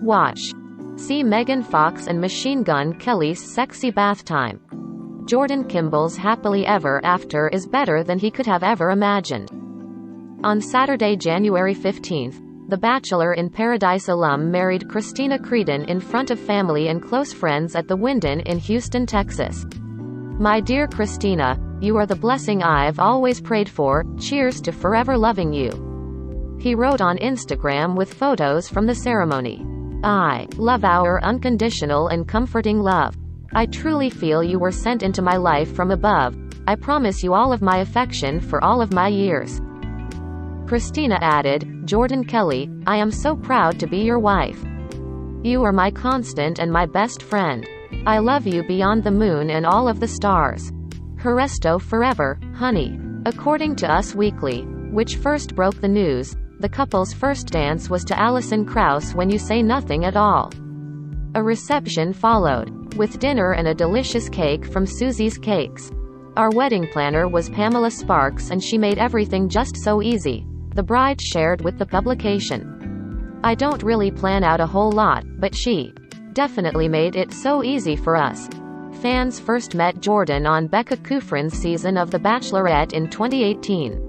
Watch. See Megan Fox and Machine Gun Kelly's sexy bath time. Jordan Kimball's happily ever after is better than he could have ever imagined. On Saturday, January 15th, the Bachelor in Paradise alum married Christina Creedon in front of family and close friends at the Wyndham in Houston, Texas. My dear Christina, you are the blessing I've always prayed for. Cheers to forever loving you. He wrote on Instagram with photos from the ceremony. I love our unconditional and comforting love. I truly feel you were sent into my life from above. I promise you all of my affection for all of my years. Christina added, Jordan Kelly, I am so proud to be your wife. You are my constant and my best friend. I love you beyond the moon and all of the stars. Resto forever, honey. According to Us Weekly, which first broke the news, the couple's first dance was to Alison Krauss When You Say Nothing at All. A reception followed, with dinner and a delicious cake from Susie's Cakes. Our wedding planner was Pamela Sparks and she made everything just so easy, the bride shared with the publication. I don't really plan out a whole lot, but she definitely made it so easy for us. Fans first met Jordan on Becca Kufrin's season of The Bachelorette in 2018.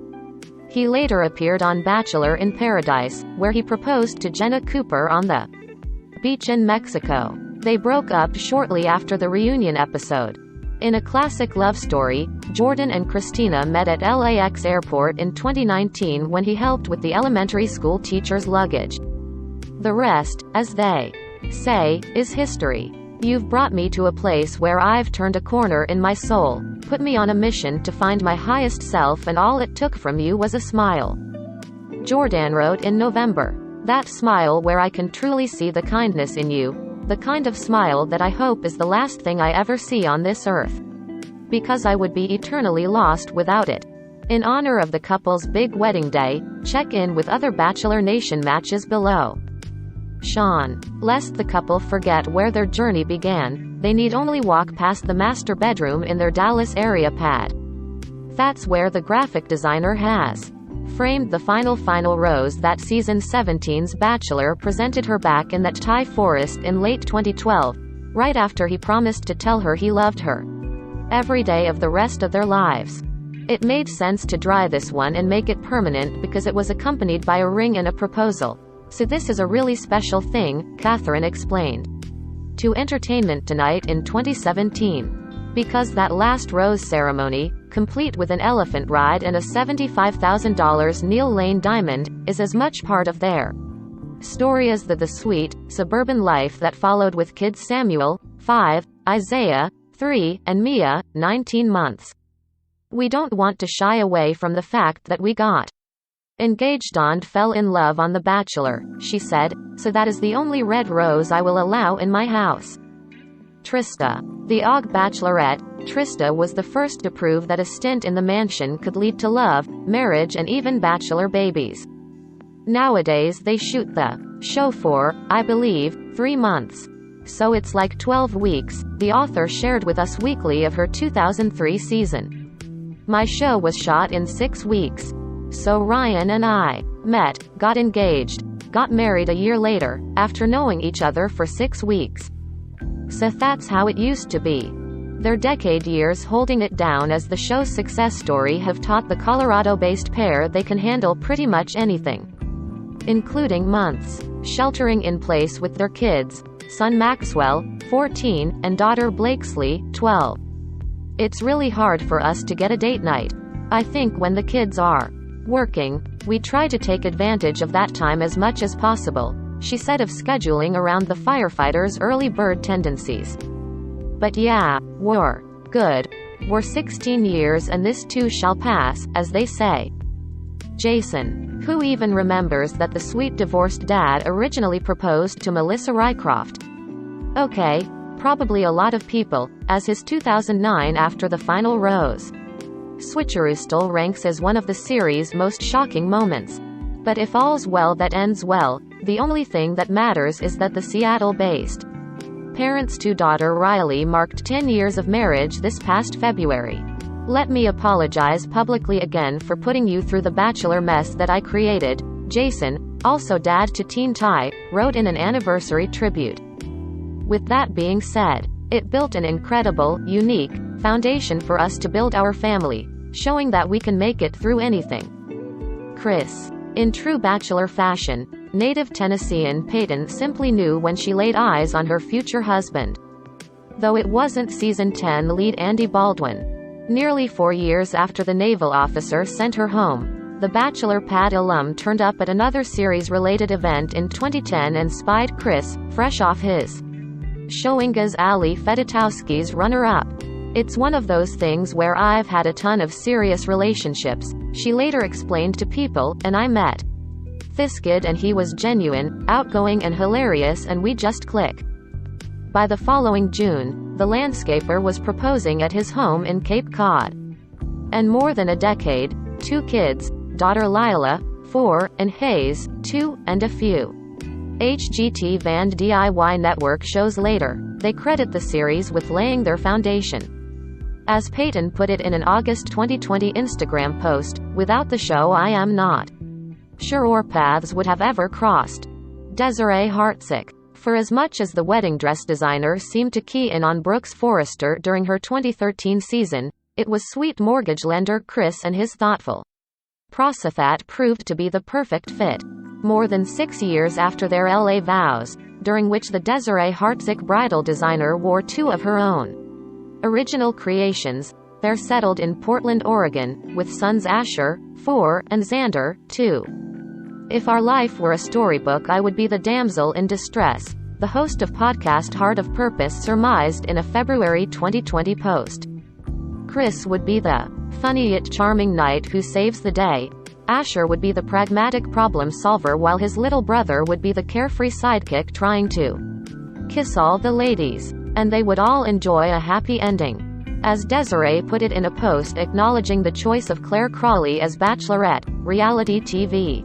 He later appeared on Bachelor in Paradise, where he proposed to Jenna Cooper on the beach in Mexico. They broke up shortly after the reunion episode. In a classic love story, Jordan and Christina met at LAX airport in 2019 when he helped with the elementary school teacher's luggage. The rest, as they say, is history. You've brought me to a place where I've turned a corner in my soul, put me on a mission to find my highest self, and all it took from you was a smile. Jordan wrote in November. That smile where I can truly see the kindness in you, the kind of smile that I hope is the last thing I ever see on this earth. Because I would be eternally lost without it. In honor of the couple's big wedding day, check in with other Bachelor Nation matches below. Sean. Lest the couple forget where their journey began, they need only walk past the master bedroom in their Dallas area pad. That's where the graphic designer has framed the final rose that season 17's Bachelor presented her back in that Thai forest in late 2012, right after he promised to tell her he loved her every day of the rest of their lives. It made sense to dry this one and make it permanent because it was accompanied by a ring and a proposal. So this is a really special thing, Catherine explained to Entertainment Tonight in 2017. Because that last rose ceremony, complete with an elephant ride and a $75,000 Neil Lane diamond, is as much part of their story as the sweet, suburban life that followed with kids Samuel, 5, Isaiah, 3, and Mia, 19 months. We don't want to shy away from the fact that we got engaged and fell in love on The Bachelor, she said, so that is the only red rose I will allow in my house. Trista. The OG Bachelorette, Trista was the first to prove that a stint in the mansion could lead to love, marriage and even bachelor babies. Nowadays they shoot the show for, I believe, 3 months. So it's like 12 weeks, the author shared with Us Weekly of her 2003 season. My show was shot in 6 weeks. So Ryan and I met, got engaged, got married a year later, after knowing each other for 6 weeks. So that's how it used to be. Their decade years holding it down as the show's success story have taught the Colorado-based pair they can handle pretty much anything. Including months sheltering in place with their kids, son Maxwell, 14, and daughter Blakesley, 12. It's really hard for us to get a date night. I think when the kids are working, we try to take advantage of that time as much as possible, she said of scheduling around the firefighters' early bird tendencies. But yeah, we're good. We're 16 years and this too shall pass, as they say. Jason. Who even remembers that the sweet divorced dad originally proposed to Melissa Rycroft? Okay, probably a lot of people, as his 2009 After the Final Rose switcheroo still ranks as one of the series' most shocking moments. But if all's well that ends well, the only thing that matters is that the Seattle-based parents to daughter Riley marked 10 years of marriage this past February. Let me apologize publicly again for putting you through the Bachelor mess that I created, Jason, also dad to teen Ty, wrote in an anniversary tribute. With that being said, it built an incredible, unique foundation for us to build our family, showing that we can make it through anything. Chris. In true Bachelor fashion, native Tennessean Peyton simply knew when she laid eyes on her future husband. Though it wasn't season 10 lead Andy Baldwin. Nearly 4 years after the naval officer sent her home, the Bachelor pad alum turned up at another series-related event in 2010 and spied Chris, fresh off his showing as Ali Fedotowski's runner-up. It's one of those things where I've had a ton of serious relationships, she later explained to People, and I met this kid and he was genuine, outgoing and hilarious and we just click. By the following June, the landscaper was proposing at his home in Cape Cod. And more than a decade, 2 kids, daughter Lila, 4, and Hayes, 2, and a few. HGT Van DIY Network shows later, they credit the series with laying their foundation. As Peyton put it in an August 2020 Instagram post, without the show I am not sure our paths would have ever crossed. Desiree Hartsock. For as much as the wedding dress designer seemed to key in on Brooks Forrester during her 2013 season, it was sweet mortgage lender Chris and his thoughtful Prosophat proved to be the perfect fit. More than 6 years after their LA vows, during which the Desiree Hartsock bridal designer wore 2 of her own original creations, they're settled in Portland, Oregon, with sons Asher, 4, and Xander, 2. If our life were a storybook I would be the damsel in distress, the host of podcast Heart of Purpose surmised in a February 2020 post. Chris would be the funny yet charming knight who saves the day. Asher would be the pragmatic problem solver while his little brother would be the carefree sidekick trying to kiss all the ladies. And they would all enjoy a happy ending. As Desiree put it in a post acknowledging the choice of Claire Crawley as Bachelorette, reality TV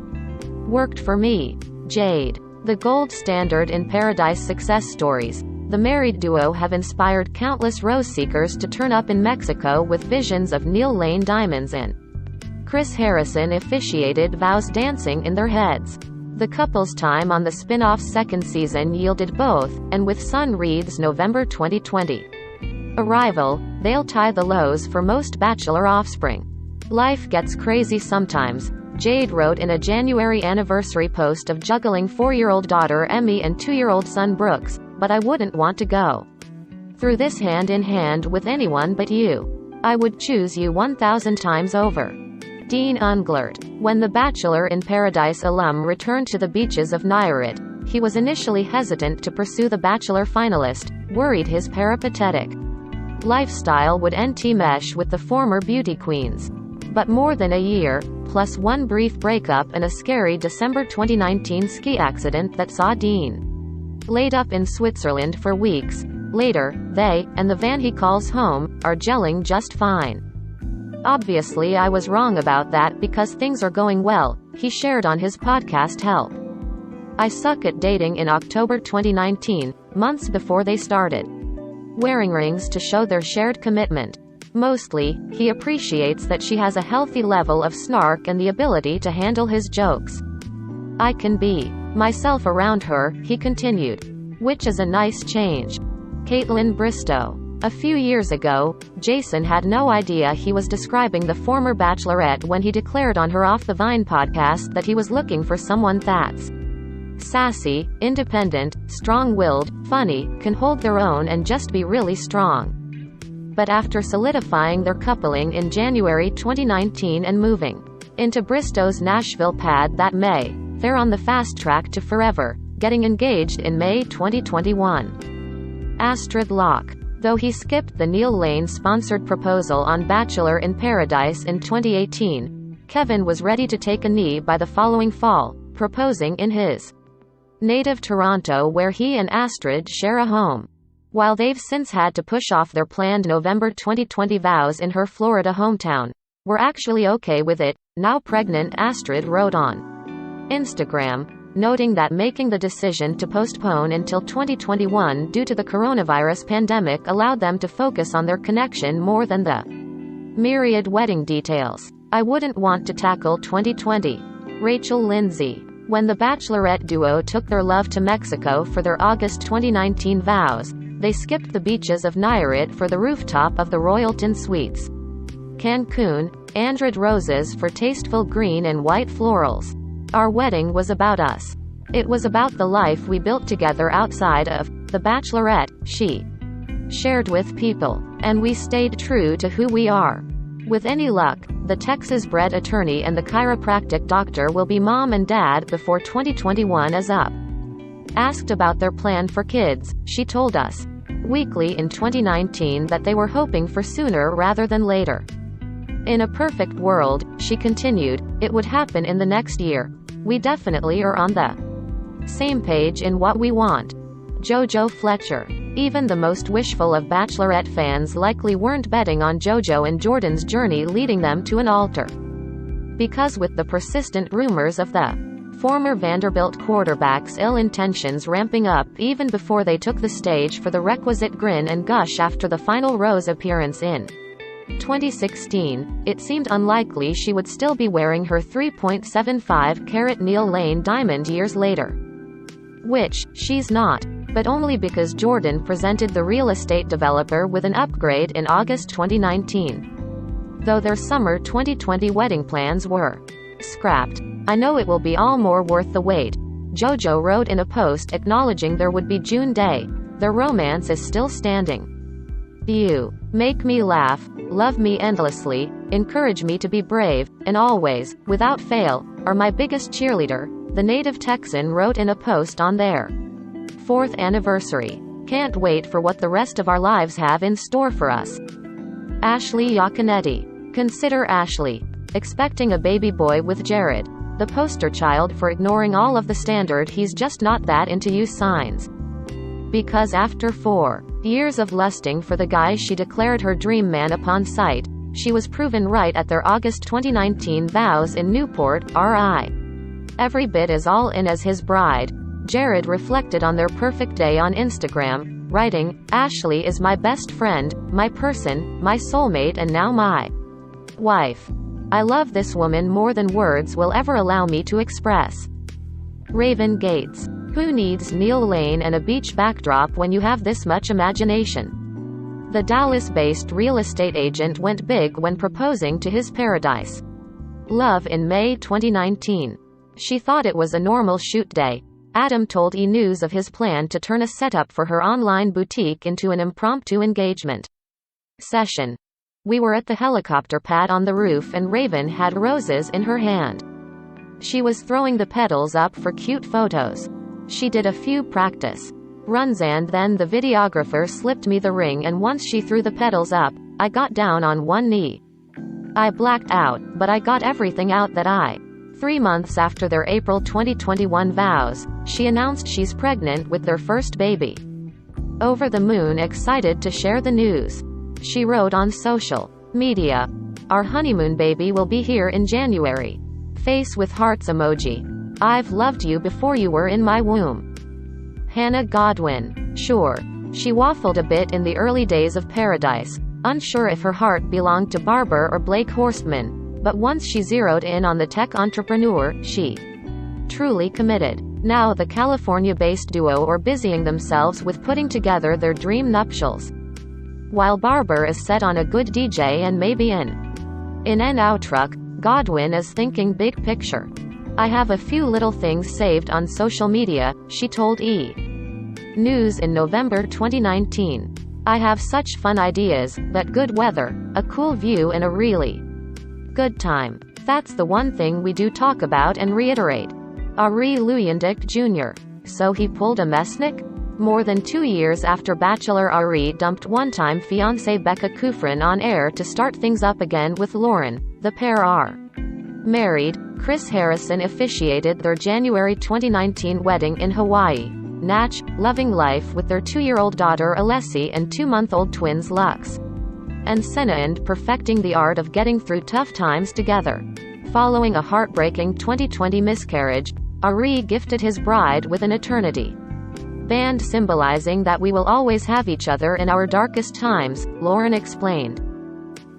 worked for me. Jade. The gold standard in Paradise success stories, the married duo have inspired countless rose seekers to turn up in Mexico with visions of Neil Lane diamonds and Chris Harrison officiated vows dancing in their heads. The couple's time on the spin-off's second season yielded both, and with Sun Reed's November 2020 arrival, they'll tie the lows for most Bachelor offspring. Life gets crazy sometimes, Jade wrote in a January anniversary post of juggling 4-year-old daughter Emmy and 2-year-old son Brooks, but I wouldn't want to go through this hand in hand with anyone but you. I would choose you 1,000 times over. Dean Unglert. When the Bachelor in Paradise alum returned to the beaches of Nayarit, he was initially hesitant to pursue the Bachelor finalist, worried his peripatetic lifestyle would mesh with the former beauty queens. But more than a year, plus one brief breakup and a scary December 2019 ski accident that saw Dean laid up in Switzerland for weeks. Later, they, and the van he calls home, are gelling just fine. Obviously I was wrong about that because things are going well, he shared on his podcast Help. I suck at dating in October 2019, months before they started wearing rings to show their shared commitment. Mostly, he appreciates that she has a healthy level of snark and the ability to handle his jokes. I can be myself around her, he continued. Which is a nice change. Caitlin Bristow. A few years ago, Jason had no idea he was describing the former Bachelorette when he declared on her Off the Vine podcast that he was looking for someone that's sassy, independent, strong-willed, funny, can hold their own and just be really strong. But after solidifying their coupling in January 2019 and moving into Bristow's Nashville pad that May, they're on the fast track to forever, getting engaged in May 2021. Astrid Locke. Though he skipped the Neil Lane-sponsored proposal on Bachelor in Paradise in 2018, Kevin was ready to take a knee by the following fall, proposing in his native Toronto where he and Astrid share a home. While they've since had to push off their planned November 2020 vows in her Florida hometown, we're actually okay with it, now pregnant Astrid wrote on Instagram, noting that making the decision to postpone until 2021 due to the coronavirus pandemic allowed them to focus on their connection more than the myriad wedding details. I wouldn't want to tackle 2020 Rachel Lindsay. When the Bachelorette duo took their love to Mexico for their August 2019 vows, they skipped the beaches of Nayarit for the rooftop of the Royalton Suites. Cancun, Andred roses for tasteful green and white florals. Our wedding was about us. It was about the life we built together outside of the Bachelorette, she shared with people. And we stayed true to who we are. With any luck, the Texas-bred attorney and the chiropractic doctor will be mom and dad before 2021 is up. Asked about their plan for kids, she told us weekly in 2019 that they were hoping for sooner rather than later. In a perfect world, she continued, it would happen in the next year. We definitely are on the same page in what we want. JoJo Fletcher. Even the most wishful of Bachelorette fans likely weren't betting on JoJo and Jordan's journey leading them to an altar. Because with the persistent rumors of the former Vanderbilt quarterback's ill intentions ramping up even before they took the stage for the requisite grin and gush after the final Rose appearance in 2016, it seemed unlikely she would still be wearing her 3.75-carat Neil Lane diamond years later. Which, she's not. But only because Jordan presented the real estate developer with an upgrade in August 2019. Though their summer 2020 wedding plans were scrapped. I know it will be all more worth the wait. JoJo wrote in a post acknowledging there would be June day. Their romance is still standing. You make me laugh, love me endlessly, encourage me to be brave, and always, without fail, are my biggest cheerleader, the native Texan wrote in a post on their 4th anniversary. Can't wait for what the rest of our lives have in store for us. Ashley Yaconetti. Consider Ashley expecting a baby boy with Jared, the poster child for ignoring all of the standard he's just not that into you signs. Because after 4 years of lusting for the guy she declared her dream man upon sight, she was proven right at their August 2019 vows in Newport, RI. Every bit as all in as his bride. Jared reflected on their perfect day on Instagram, writing, Ashley is my best friend, my person, my soulmate and now my wife. I love this woman more than words will ever allow me to express. Raven Gates. Who needs Neil Lane and a beach backdrop when you have this much imagination? The Dallas-based real estate agent went big when proposing to his paradise love in May 2019. She thought it was a normal shoot day. Adam told E! News of his plan to turn a setup for her online boutique into an impromptu engagement session. We were at the helicopter pad on the roof and Raven had roses in her hand. She was throwing the petals up for cute photos. She did a few practice runs and then the videographer slipped me the ring and once she threw the petals up, I got down on one knee. I blacked out, but I got everything out that I 3 months after their April 2021 vows, she announced she's pregnant with their first baby. Over the moon excited to share the news. She wrote on social media, our honeymoon baby will be here in January. Face with hearts emoji. I've loved you before you were in my womb. Hannah Godwin. Sure. She waffled a bit in the early days of Paradise, unsure if her heart belonged to Barber or Blake Horstman. But once she zeroed in on the tech entrepreneur, she truly committed. Now the California-based duo are busying themselves with putting together their dream nuptials. While Barber is set on a good DJ and maybe in an out truck, Godwin is thinking big picture. I have a few little things saved on social media, she told E! News in November 2019. I have such fun ideas, that good weather, a cool view and a really good time. That's the one thing we do talk about and reiterate. Ari Luyendyk Jr. So he pulled a Mesnick? More than 2 years after Bachelor Ari dumped one-time fiancée Becca Kufrin on air to start things up again with Lauren, the pair are married. Chris Harrison officiated their January 2019 wedding in Hawaii. Natch, loving life with their 2-year-old daughter Alessi and 2-month-old twins Lux and Senna and perfecting the art of getting through tough times together. Following a heartbreaking 2020 miscarriage, Ari gifted his bride with an eternity band symbolizing that we will always have each other in our darkest times, Lauren explained.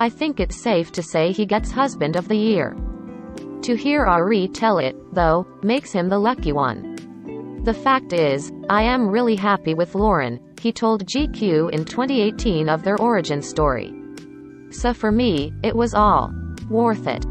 I think it's safe to say he gets Husband of the Year. To hear Ari tell it, though, makes him the lucky one. The fact is, I am really happy with Lauren, he told GQ in 2018 of their origin story. So for me, it was all worth it.